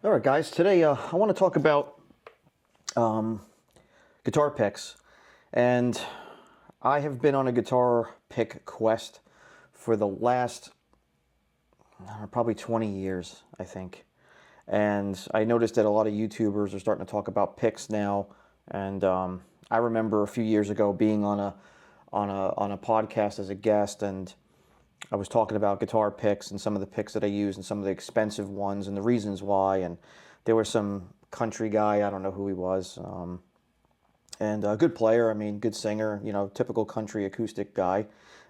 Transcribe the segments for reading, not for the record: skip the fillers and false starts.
All right, guys. Today I want to talk about guitar picks, and I have been on a guitar pick quest for the last probably 20 years, I think. And I noticed that a lot of YouTubers are starting to talk about picks now. And I remember a few years ago being on a podcast as a guest, and I was talking about guitar picks and some of the picks that I use and some of the expensive ones and the reasons why. And there was some country guy, I don't know who he was, and a good player, I mean, good singer, typical country acoustic guy.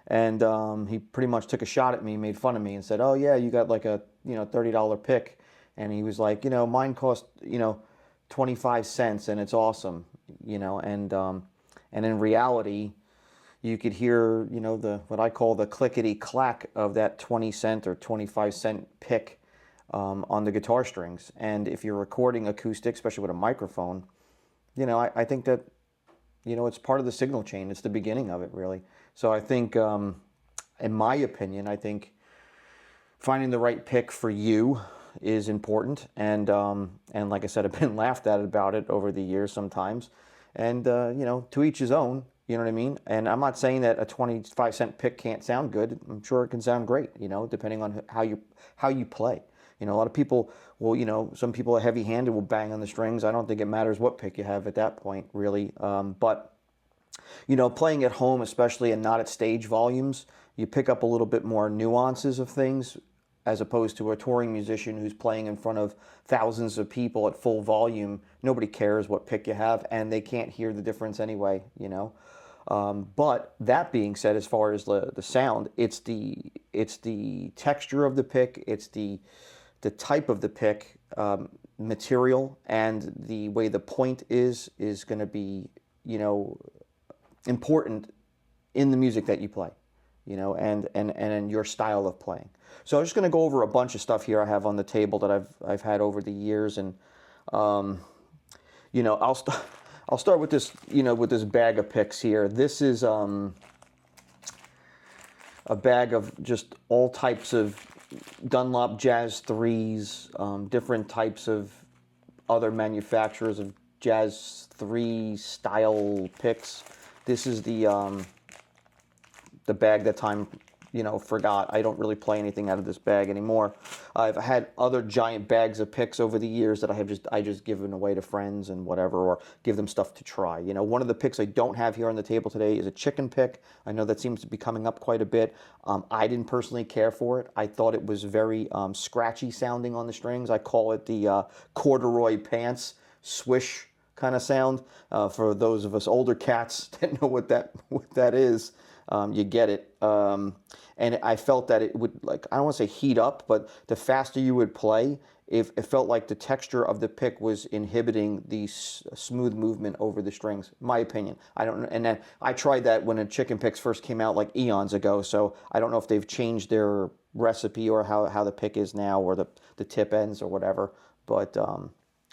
And he pretty much took a shot at me, made fun of me, and said, "Oh yeah, you got like a $30 pick." And he was like, "Mine cost 25 cents, and it's awesome." And in reality, you could hear, the what I call the clickety clack of that 20 cent or 25 cent pick on the guitar strings. And if you're recording acoustic, especially with a microphone, I think that it's part of the signal chain. It's the beginning of it, really. So I think, in my opinion, I think finding the right pick for you is important. And like I said, I've been laughed at about it over the years sometimes. And to each his own. You know what I mean? And I'm not saying that a 25-cent pick can't sound good. I'm sure it can sound great, depending on how you play. A lot of people will, some people are heavy-handed, will bang on the strings. I don't think it matters what pick you have at that point, really. But playing at home, especially, and not at stage volumes, you pick up a little bit more nuances of things, as opposed to a touring musician who's playing in front of thousands of people at full volume. Nobody cares what pick you have, and they can't hear the difference anyway, But that being said, as far as the sound, it's the texture of the pick, it's the type of the pick, material, and the way the point is going to be, important in the music that you play, and in your style of playing. So I'm just going to go over a bunch of stuff here I have on the table that I've had over the years, and I'll start with this, with this bag of picks here. This is a bag of just all types of Dunlop Jazz 3s, different types of other manufacturers of Jazz 3 style picks. This is the bag that time forgot. I don't really play anything out of this bag anymore. I've had other giant bags of picks over the years that I just given away to friends and whatever, or give them stuff to try. One of the picks I don't have here on the table today is a chicken pick. I know that seems to be coming up quite a bit. I didn't personally care for it. I thought it was very scratchy sounding on the strings. I call it the corduroy pants swish kind of sound. For those of us older cats that know what that is. You get it. And I felt that it would, I don't want to say heat up, but the faster you would play, if it felt like the texture of the pick was inhibiting the smooth movement over the strings. My opinion. I don't know. And then I tried that when the chicken picks first came out like eons ago. So I don't know if they've changed their recipe or how the pick is now, or the tip ends or whatever. But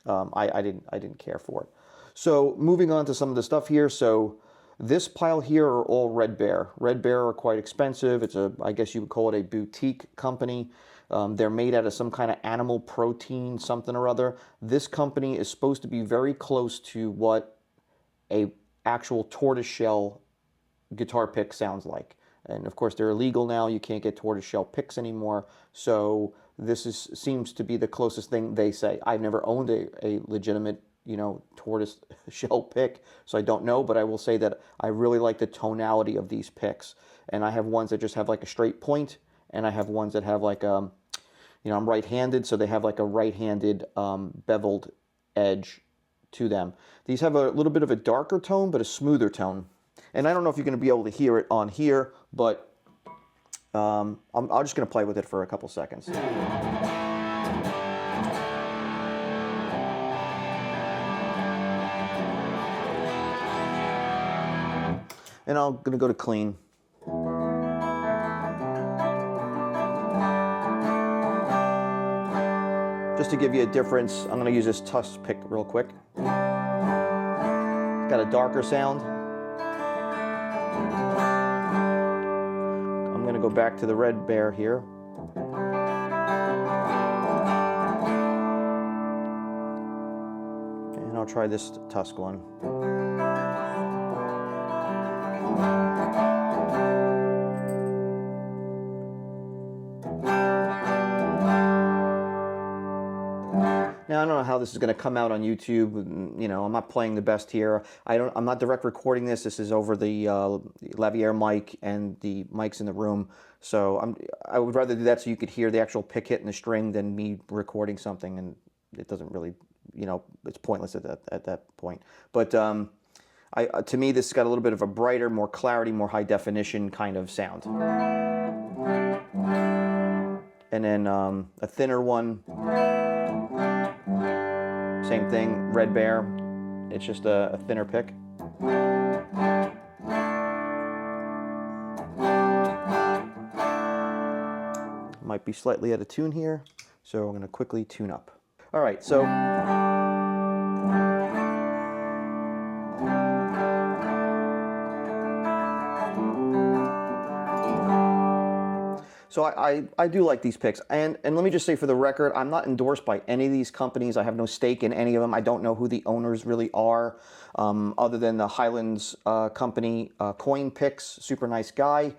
I didn't care for it. So moving on to some of the stuff here. So this pile here are all Red Bear. Red Bear are quite expensive. It's I guess you would call it a boutique company. They're made out of some kind of animal protein, something or other. This company is supposed to be very close to what a actual tortoiseshell guitar pick sounds like. And of course, they're illegal now. You can't get tortoiseshell picks anymore. So this seems to be the closest thing they say. I've never owned a legitimate tortoise shell pick, so I don't know, but I will say that I really like the tonality of these picks. And I have ones that just have like a straight point, and I have ones that have like I'm right-handed, so they have like a right-handed beveled edge to them. These have a little bit of a darker tone, but a smoother tone. And I don't know if you're going to be able to hear it on here, but I'm just going to play with it for a couple seconds. And I'm going to go to clean. Just to give you a difference, I'm going to use this Tusk pick real quick. It's got a darker sound. I'm going to go back to the Red Bear here. and I'll try this Tusk one. Now, I don't know how this is going to come out on YouTube. You know, I'm not playing the best here. I'm not direct recording this. This is over the lavalier mic and the mics in the room. So I would rather do that so you could hear the actual pick hitting the string than me recording something, and it doesn't really, you know, it's pointless at that point. But to me, this has got a little bit of a brighter, more clarity, more high definition kind of sound. And then a thinner one. Same thing, Red Bear. It's just a thinner pick. Might be slightly out of tune here, so we're going to quickly tune up. All right, so I do like these picks, and let me just say for the record, I'm not endorsed by any of these companies. I have no stake in any of them. I don't know who the owners really are, other than the Highlands company, Coin Picks, super nice guy,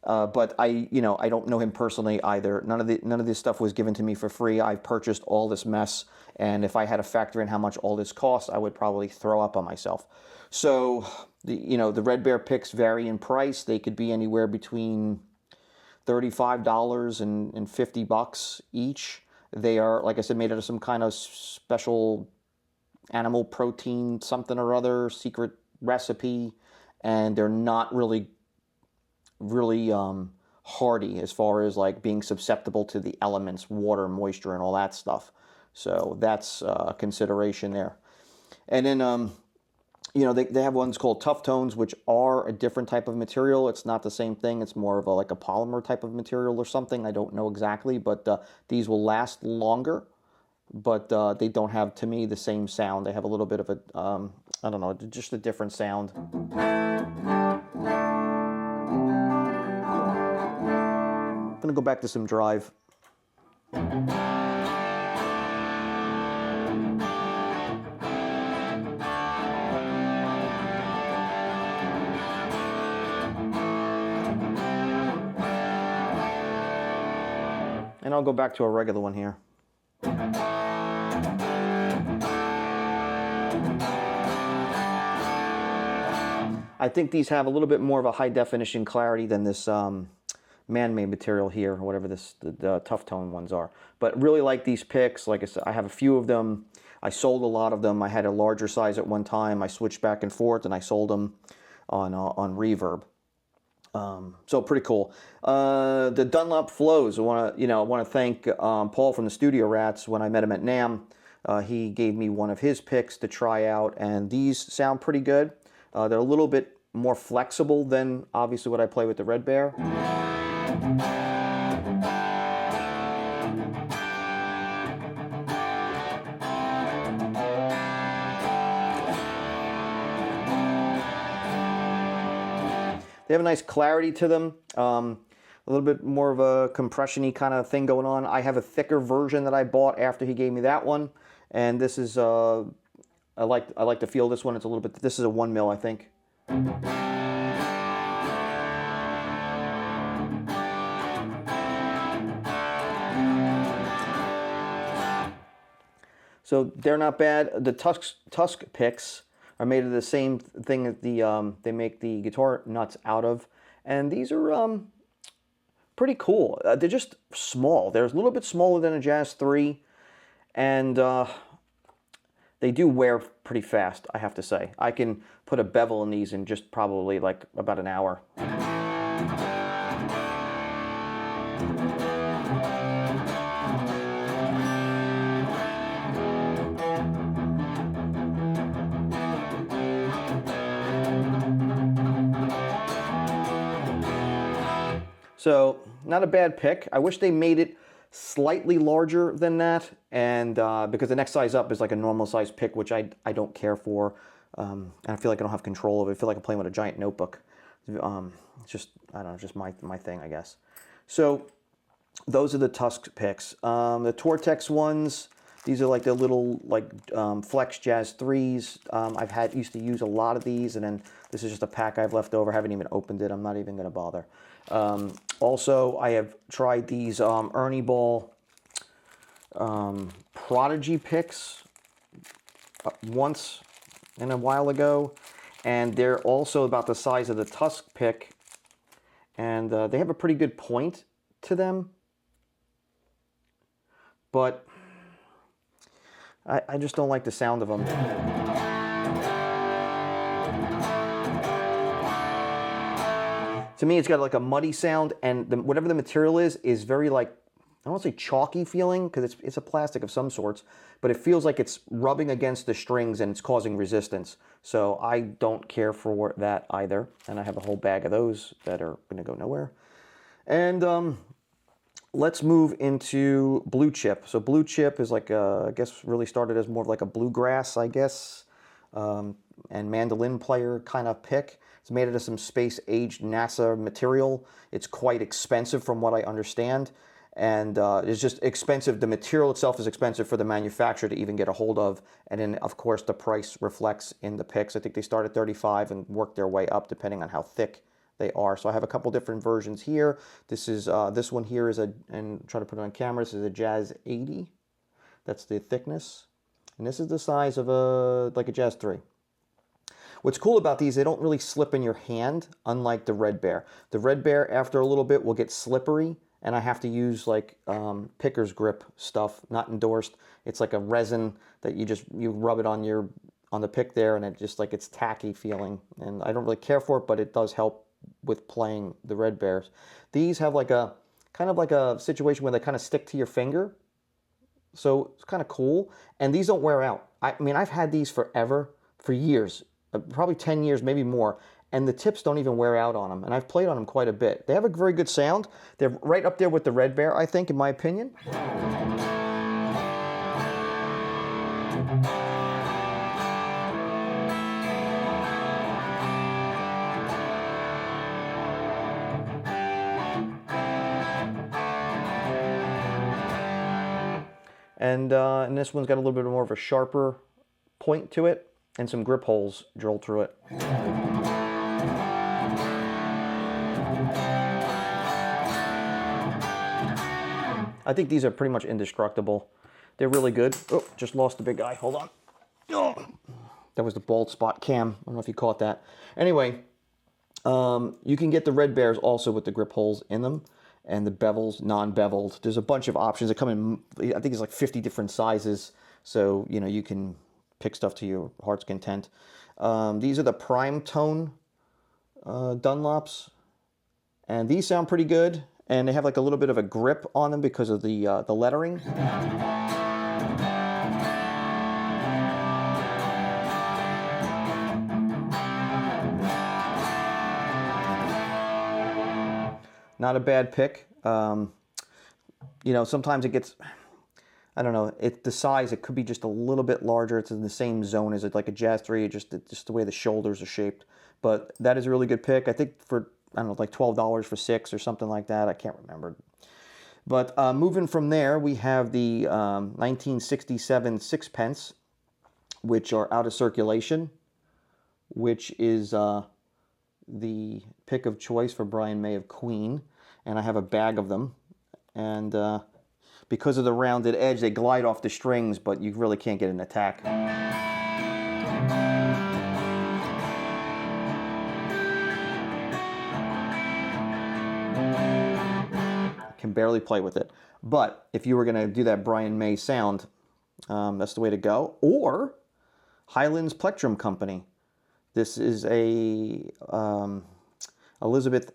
but I don't know him personally either. None of this stuff was given to me for free. I've purchased all this mess, and if I had to factor in how much all this costs, I would probably throw up on myself. So the Red Bear picks vary in price. They could be anywhere between $35 and $50 each. They are, like I said, made out of some kind of special animal protein, something or other, secret recipe, and they're not really hardy as far as like being susceptible to the elements, water, moisture, and all that stuff. So that's a consideration there. And then they have ones called Tough Tones, which are a different type of material. It's not the same thing. It's more of like a polymer type of material or something. I don't know exactly, but these will last longer, but they don't have, to me, the same sound. They have a little bit of a, I don't know, just a different sound. I'm going to go back to some drive. And I'll go back to a regular one here. I think these have a little bit more of a high definition clarity than this man-made material here, or whatever the Tough Tone ones are. But really like these picks. Like I said, I have a few of them. I sold a lot of them. I had a larger size at one time. I switched back and forth, and I sold them on Reverb. So pretty cool. The Dunlop Flows. I want to thank Paul from the Studio Rats. When I met him at NAMM, he gave me one of his picks to try out, and these sound pretty good. They're a little bit more flexible than obviously what I play with the Red Bear. They have a nice clarity to them, a little bit more of a compression-y kind of thing going on. I have a thicker version that I bought after he gave me that one, and this is I like to feel this one. It's a little bit. This is a 1 mil, I think. So they're not bad. The Tusk picks are made of the same thing that they make the guitar nuts out of, and these are pretty cool. They're just small. They're a little bit smaller than a Jazz 3, and they do wear pretty fast, I have to say. I can put a bevel in these in just probably like about an hour. So, not a bad pick. I wish they made it slightly larger than that, and because the next size up is like a normal size pick, which I don't care for. And I feel like I don't have control of it. I feel like I'm playing with a giant notebook. It's just, I don't know, just my thing, I guess. So, those are the Tusk picks. The Tortex ones, These are like the little Flex Jazz 3s. Used to use a lot of these, and then this is just a pack I've left over. Haven't even opened it. I'm not even going to bother. Also, I have tried these Ernie Ball Prodigy picks once and a while ago, and they're also about the size of the Tusk pick, and they have a pretty good point to them, but I just don't like the sound of them. To me, it's got like a muddy sound, and whatever the material is very like, I don't want to say chalky feeling, because it's a plastic of some sorts, but it feels like it's rubbing against the strings and it's causing resistance. So I don't care for that either, and I have a whole bag of those that are going to go nowhere. And let's move into Blue Chip. So Blue Chip is like, I guess really started as more of like a bluegrass, I guess, and mandolin player kind of pick. It's made out of some space-aged NASA material. It's quite expensive from what I understand. And it's just expensive. The material itself is expensive for the manufacturer to even get a hold of. And then, of course, the price reflects in the picks. I think they start at $35 and work their way up depending on how thick they are. So I have a couple different versions here. This is this one here is and try to put it on camera. This is a Jazz 80. That's the thickness. And this is the size of like a Jazz 3. What's cool about these, they don't really slip in your hand, unlike the Red Bear. The Red Bear, after a little bit, will get slippery, and I have to use like picker's grip stuff, not endorsed. It's like a resin that you rub it on the pick there, and it just like it's tacky feeling. And I don't really care for it, but it does help with playing the Red Bears. These have like a kind of like a situation where they kind of stick to your finger, so it's kind of cool. And these don't wear out. I mean, I've had these forever, for years. Probably 10 years, maybe more, and the tips don't even wear out on them, and I've played on them quite a bit. They have a very good sound. They're right up there with the Red Bear, I think, in my opinion. And this one's got a little bit more of a sharper point to it, and some grip holes drilled through it. I think these are pretty much indestructible. They're really good. Oh, just lost the big guy. Hold on. Oh, that was the bald spot cam. I don't know if you caught that. Anyway, you can get the Red Bears also with the grip holes in them, and the bevels, non-beveled. There's a bunch of options that come in, I think it's like 50 different sizes, so you can pick stuff to your heart's content. These are the Prime Tone Dunlops, and these sound pretty good, and they have like a little bit of a grip on them because of the lettering. Not a bad pick. Sometimes it gets, I don't know, the size, it could be just a little bit larger. It's in the same zone as like a Jazz 3, just the way the shoulders are shaped. But that is a really good pick. I think for, I don't know, like $12 for 6 or something like that. I can't remember. But moving from there, we have the 1967 sixpence, which are out of circulation, which is the pick of choice for Brian May of Queen. And I have a bag of them. And because of the rounded edge, they glide off the strings, but you really can't get an attack. Can barely play with it. But if you were going to do that Brian May sound, that's the way to go. Or Highlands Plectrum Company. This is a Elizabeth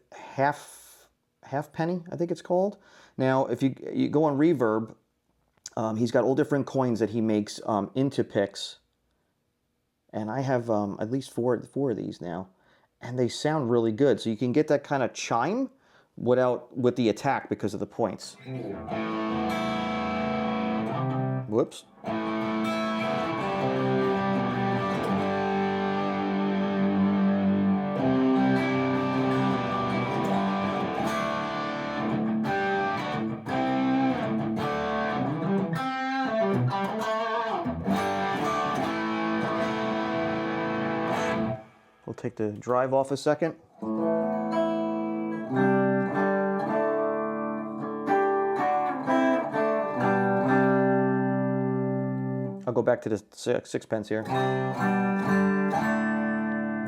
Halfpenny, I think it's called. Now, if you go on Reverb, he's got all different coins that he makes into picks. And I have at least four of these now. And they sound really good. So you can get that kind of chime with the attack because of the points. Whoops. We'll take the drive off a second. I'll go back to the sixpence here.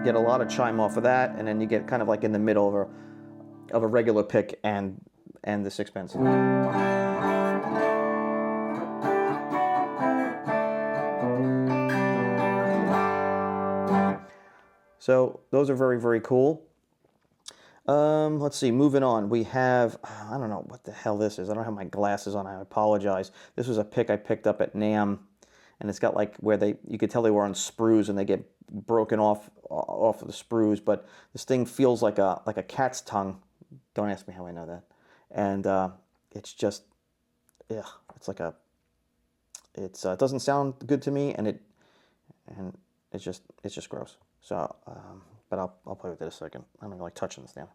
Get a lot of chime off of that, and then you get kind of like in the middle of a regular pick and the sixpence. So those are very, very cool. Let's see, moving on. We have, I don't know what the hell this is. I don't have my glasses on. I apologize. This was a pick I picked up at NAMM, and it's got like where you could tell they were on sprues and they get broken off of the sprues, but this thing feels like a cat's tongue. Don't ask me how I know that. And it's just, yeah, it's like it doesn't sound good to me, and it's just gross. So, but I'll play with it a second. I'm gonna like touching this now.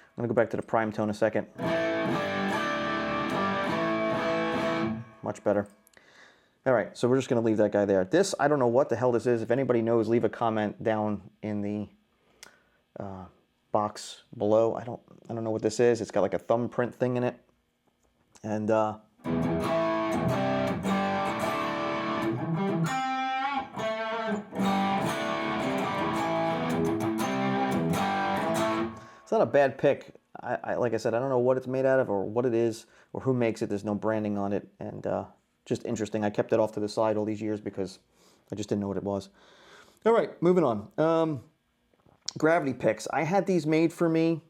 I'm gonna go back to the prime tone a second. Much better. All right, so we're just gonna leave that guy there. This, I don't know what the hell this is. If anybody knows, leave a comment down in the box below. I don't know what this is. It's got like a thumbprint thing in it, and it's not a bad pick. Like I said, I don't know what it's made out of or what it is or who makes it. There's no branding on it, and just interesting. I kept it off to the side all these years because I just didn't know what it was. All right, moving on. Gravity picks. I had these made for me.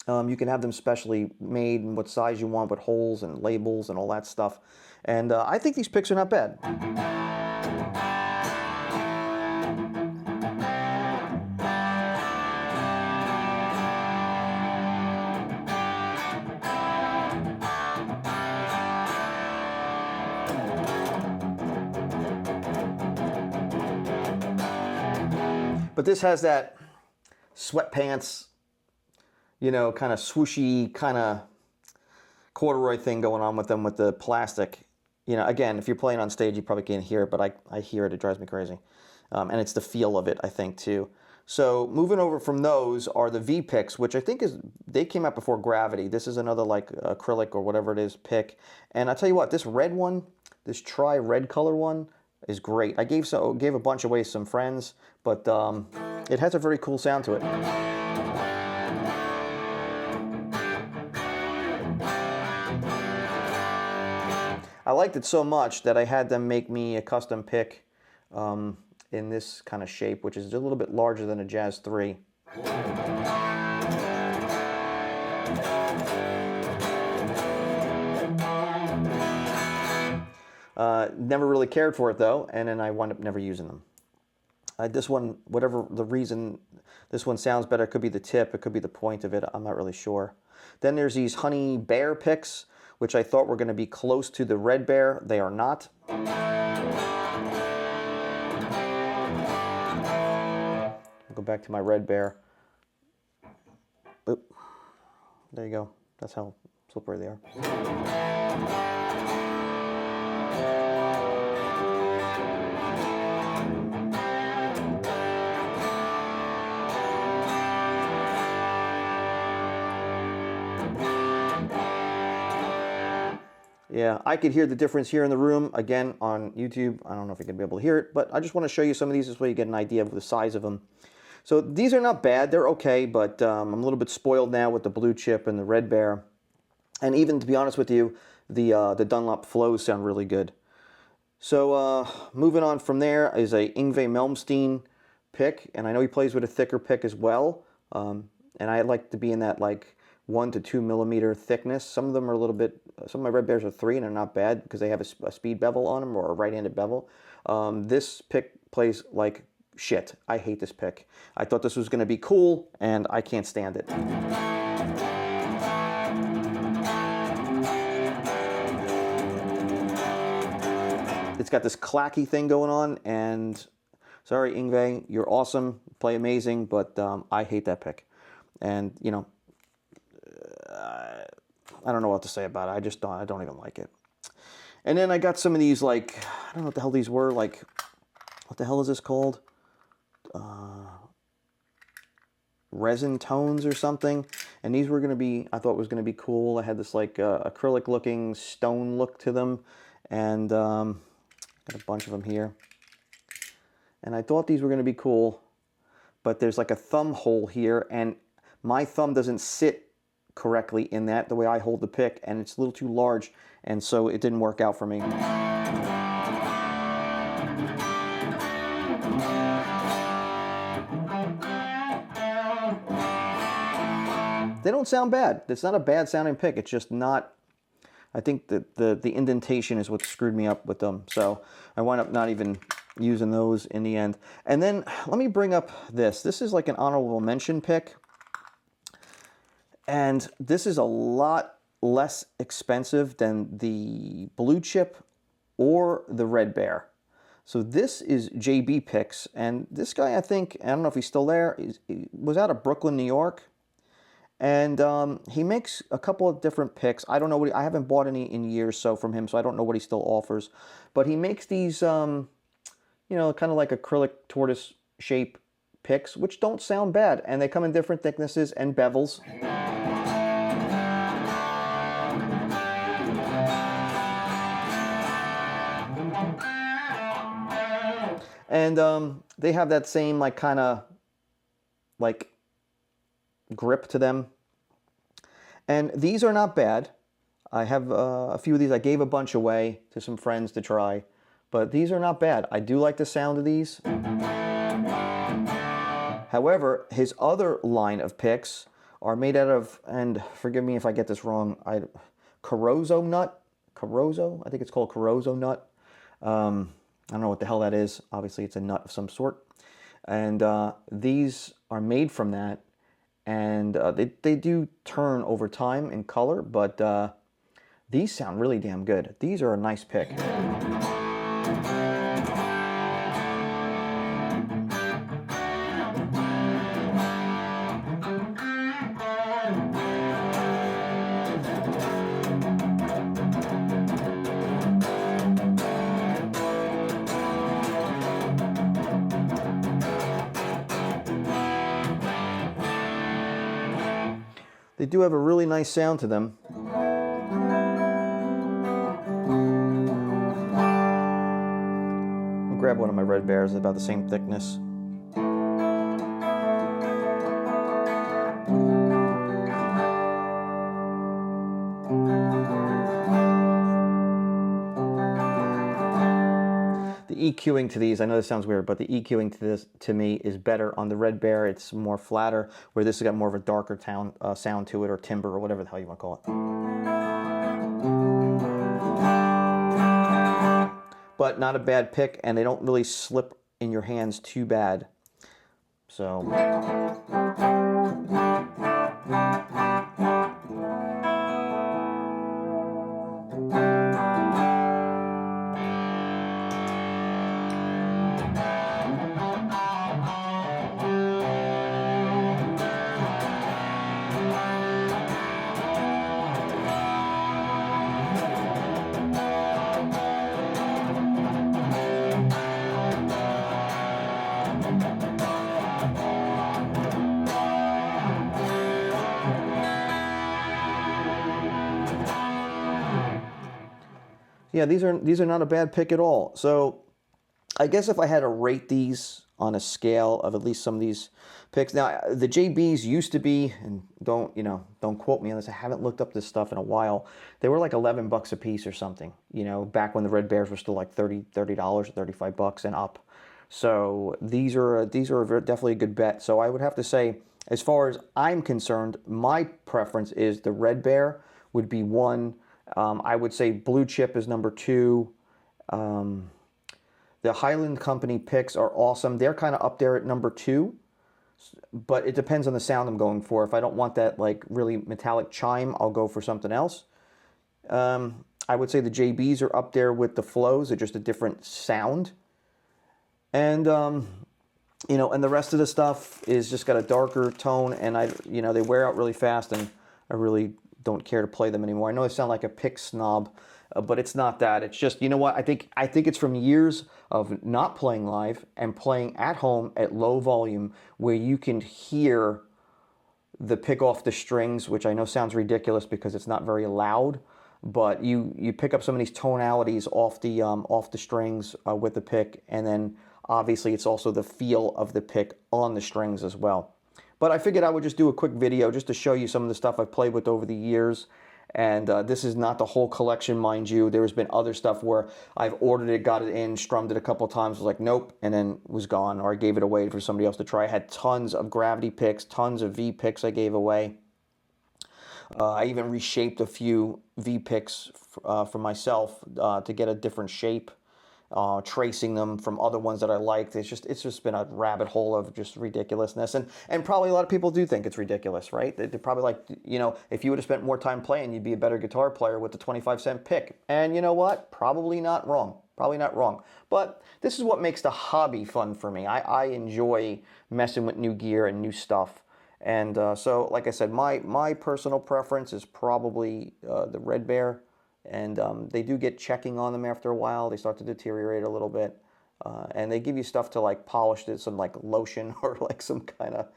You can have them specially made in what size you want with holes and labels and all that stuff. And I think these picks are not bad. But this has that sweatpants, you know, kind of swooshy, kind of corduroy thing going on with them with the plastic. You know, again, if you're playing on stage, you probably can't hear it, but I hear it. It drives me crazy. And it's the feel of it, I think, too. So moving over from those are the V picks, which I think they came out before Gravity. This is another like acrylic or whatever it is pick. And I'll tell you what, this red one, this tri-red color one, is great. I gave a bunch away to some friends, but it has a very cool sound to it. I liked it so much that I had them make me a custom pick in this kind of shape, which is a little bit larger than a Jazz 3. Never really cared for it though, and then I wound up never using them. This one, whatever the reason, this one sounds better. It could be the tip, it could be the point of it. I'm not really sure. Then there's these Honey Bear picks, which I thought were going to be close to the Red Bear. They are not. I'll go back to my Red Bear. Boop. There you go. That's how slippery they are. Yeah, I could hear the difference here in the room. Again, on YouTube, I don't know if you can be able to hear it, but I just want to show you some of these. This way you get an idea of the size of them. So these are not bad. They're okay, but I'm a little bit spoiled now with the Blue Chip and the Red Bear. And even, to be honest with you, the Dunlop Flows sound really good. So moving on from there is a Yngwie Malmsteen pick, and I know he plays with a thicker pick as well. And I like to be in that like 1 to 2 millimeter thickness. Some of them are a little bit, some of my Red Bears are 3 and they're not bad because they have a speed bevel on them or a right-handed bevel. This pick plays like shit. I hate this pick. I thought this was going to be cool and I can't stand it. It's got this clacky thing going on, and sorry, Ingve, you're awesome, play amazing, but I hate that pick. And, you know, I don't know what to say about it. I don't even like it. And then I got some of these, like, I don't know what the hell these were. Like, what the hell is this called? Resin tones or something. And these were going to be, I thought was going to be cool. I had this, like, acrylic looking stone look to them. And got a bunch of them here. And I thought these were going to be cool. But there's like a thumb hole here. And my thumb doesn't sit correctly in that, the way I hold the pick. And it's a little too large. And so it didn't work out for me. They don't sound bad. It's not a bad sounding pick. It's just not, I think that the indentation is what screwed me up with them. So I wound up not even using those in the end. And then let me bring up this. This is like an honorable mention pick. And this is a lot less expensive than the Blue Chip or the Red Bear. So this is JB Picks. And this guy, I think, I don't know if he's still there, he was out of Brooklyn, New York. And he makes a couple of different picks. I don't know what I haven't bought any in years so from him, so I don't know what he still offers. But he makes these, you know, kind of like acrylic tortoise shape picks, which don't sound bad. And they come in different thicknesses and bevels. And they have that same, like, kind of, like, grip to them. And these are not bad. I have a few of these. I gave a bunch away to some friends to try. But these are not bad. I do like the sound of these. However, his other line of picks are made out of, and forgive me if I get this wrong, Corroso nut. Corroso? I think it's called Corroso nut. I don't know what the hell that is. Obviously, it's a nut of some sort. And these are made from that. And they do turn over time in color, but these sound really damn good. These are a nice pick. They do have a really nice sound to them. I'll grab one of my Red Bears, about the same thickness. The EQing to these, I know this sounds weird, but the EQing to this, to me, is better on the Red Bear. It's more flatter, where this has got more of a darker sound to it, or timbre, or whatever the hell you want to call it. But not a bad pick, and they don't really slip in your hands too bad. So... yeah, these are not a bad pick at all. So I guess if I had to rate these on a scale of at least some of these picks. Now, the JBs used to be, and don't quote me on this, I haven't looked up this stuff in a while. They were like $11 a piece or something, back when the Red Bears were still like $30 or $35 and up. So these are definitely a good bet. So I would have to say, as far as I'm concerned, my preference is the Red Bear would be one. I would say Blue Chip is number two. The Highland Company picks are awesome. They're kind of up there at number two, but it depends on the sound I'm going for. If I don't want that like really metallic chime, I'll go for something else. I would say the JBs are up there with the Flows. They're just a different sound. And you know, and the rest of the stuff is just got a darker tone, and you know, they wear out really fast, and I really don't care to play them anymore. I know I sound like a pick snob, but it's not that. It's just, you know what? I think it's from years of not playing live and playing at home at low volume, where you can hear the pick off the strings, which I know sounds ridiculous because it's not very loud, but you pick up some of these tonalities off the strings with the pick, and then obviously it's also the feel of the pick on the strings as well. But I figured I would just do a quick video just to show you some of the stuff I've played with over the years. And this is not the whole collection, mind you. There's been other stuff where I've ordered it, got it in, strummed it a couple of times, was like, nope, and then was gone, or I gave it away for somebody else to try. I had tons of gravity picks, tons of V picks I gave away. I even reshaped a few V picks for myself to get a different shape. Tracing them from other ones that I liked. It's just been a rabbit hole of just ridiculousness, and probably a lot of people do think it's ridiculous, right? They're probably like, you know, if you would have spent more time playing, you'd be a better guitar player with the 25-cent pick. And you know what? Probably not wrong. Probably not wrong. But this is what makes the hobby fun for me. I enjoy messing with new gear and new stuff. And so, like I said, my personal preference is probably the Red Bear. And they do get checking on them after a while. They start to deteriorate a little bit. And they give you stuff to like polish it, some like lotion or like some kind of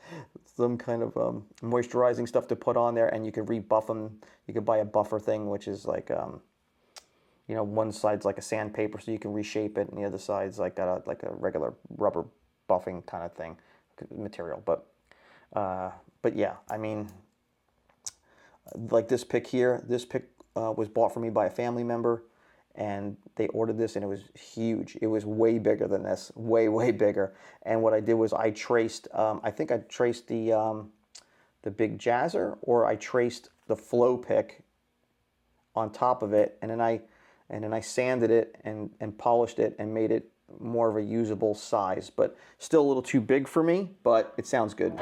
moisturizing stuff to put on there, and you can rebuff them. You could buy a buffer thing, which is like you know, one side's like a sandpaper, so you can reshape it, and the other side's like got a regular rubber buffing kind of thing material. But yeah, I mean, like this pick here, this pick was bought for me by a family member, and they ordered this, and it was huge. It was way bigger than this, way bigger. And what I did was I traced, I think I traced the big jazzer, or I traced the flow pick on top of it, and then I sanded it and polished it and made it more of a usable size, but still a little too big for me, but it sounds good.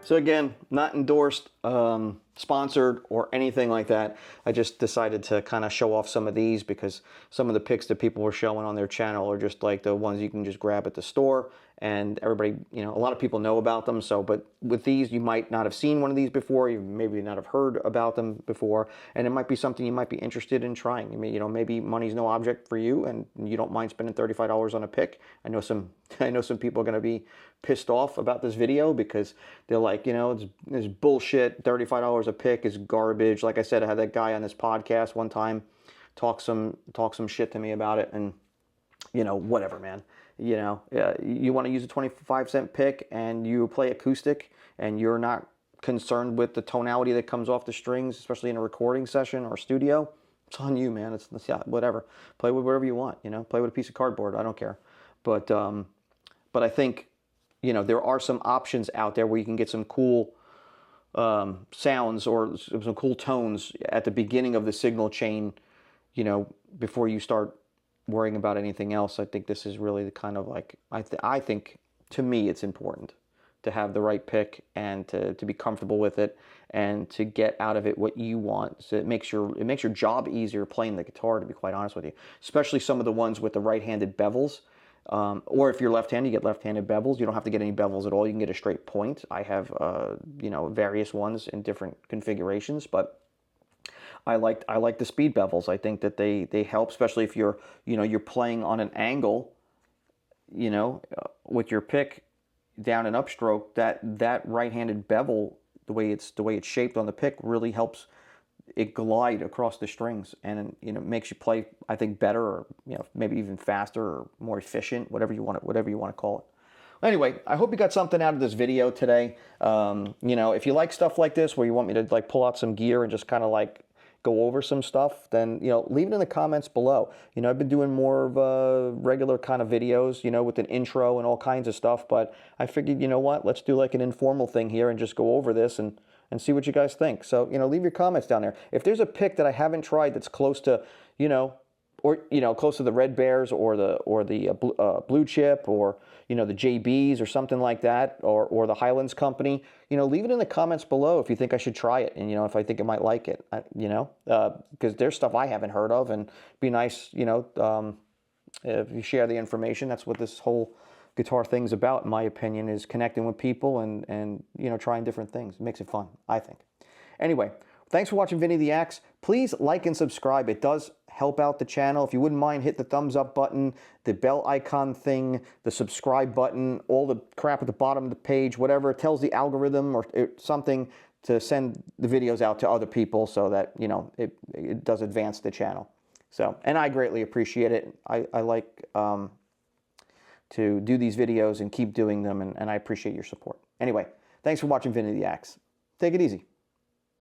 So again, not endorsed, sponsored, or anything like that. I just decided to kind of show off some of these because some of the picks that people were showing on their channel are just like the ones you can just grab at the store, and everybody, you know, a lot of people know about them. So, but with these, you might not have seen one of these before, you maybe not have heard about them before, and it might be something you might be interested in trying. You know, maybe money's no object for you, and you don't mind spending $35 on a pick. I know some people are going to be pissed off about this video because they're like, you know, it's bullshit. $35 a pick is garbage. Like I said, I had that guy on this podcast one time talk some shit to me about it, and you know, whatever, man. You know, you want to use a 25-cent pick and you play acoustic and you're not concerned with the tonality that comes off the strings, especially in a recording session or studio, it's on you, man. It's yeah, whatever. Play with whatever you want, you know. Play with a piece of cardboard. I don't care. But I think, you know, there are some options out there where you can get some cool sounds or some cool tones at the beginning of the signal chain, you know, before you start worrying about anything else. I think this is really the kind of like, I think to me it's important to have the right pick and to be comfortable with it and to get out of it what you want. So it makes your job easier playing the guitar, to be quite honest with you, especially some of the ones with the right-handed bevels. Or if you're left-handed, you get left-handed bevels. You don't have to get any bevels at all. You can get a straight point. I have, you know, various ones in different configurations, but I like the speed bevels. I think that they help, especially if you're, you know, you're playing on an angle, you know, with your pick down and upstroke. That right-handed bevel, the way it's shaped on the pick, really helps it glide across the strings, and you know, makes you play, I think, better, or you know, maybe even faster or more efficient, whatever you want to call it. Anyway, I hope you got something out of this video today. You know, if you like stuff like this, where you want me to like pull out some gear and just kind of like go over some stuff, then, you know, leave it in the comments below. You know, I've been doing more of regular kind of videos, you know, with an intro and all kinds of stuff, but I figured, you know what, let's do like an informal thing here and just go over this and and see what you guys think. So, leave your comments down there. If there's a pick that I haven't tried that's close to, or close to the Red Bears or the Blue Chip, or the JBs or something like that, or the Highlands Company, leave it in the comments below if you think I should try it, and if I think I might like it, because there's stuff I haven't heard of, and it'd be nice, if you share the information. That's what this whole guitar thing's about, in my opinion, is connecting with people and trying different things. It makes it fun, I think. Anyway, thanks for watching Vinny the Axe. Please like and subscribe. It does help out the channel. If you wouldn't mind, hit the thumbs up button, the bell icon thing, the subscribe button, all the crap at the bottom of the page, whatever. It tells the algorithm or something to send the videos out to other people so that, it does advance the channel. So, and I greatly appreciate it. I like to do these videos and keep doing them, and I appreciate your support. Anyway, thanks for watching Vinny the Axe. Take it easy.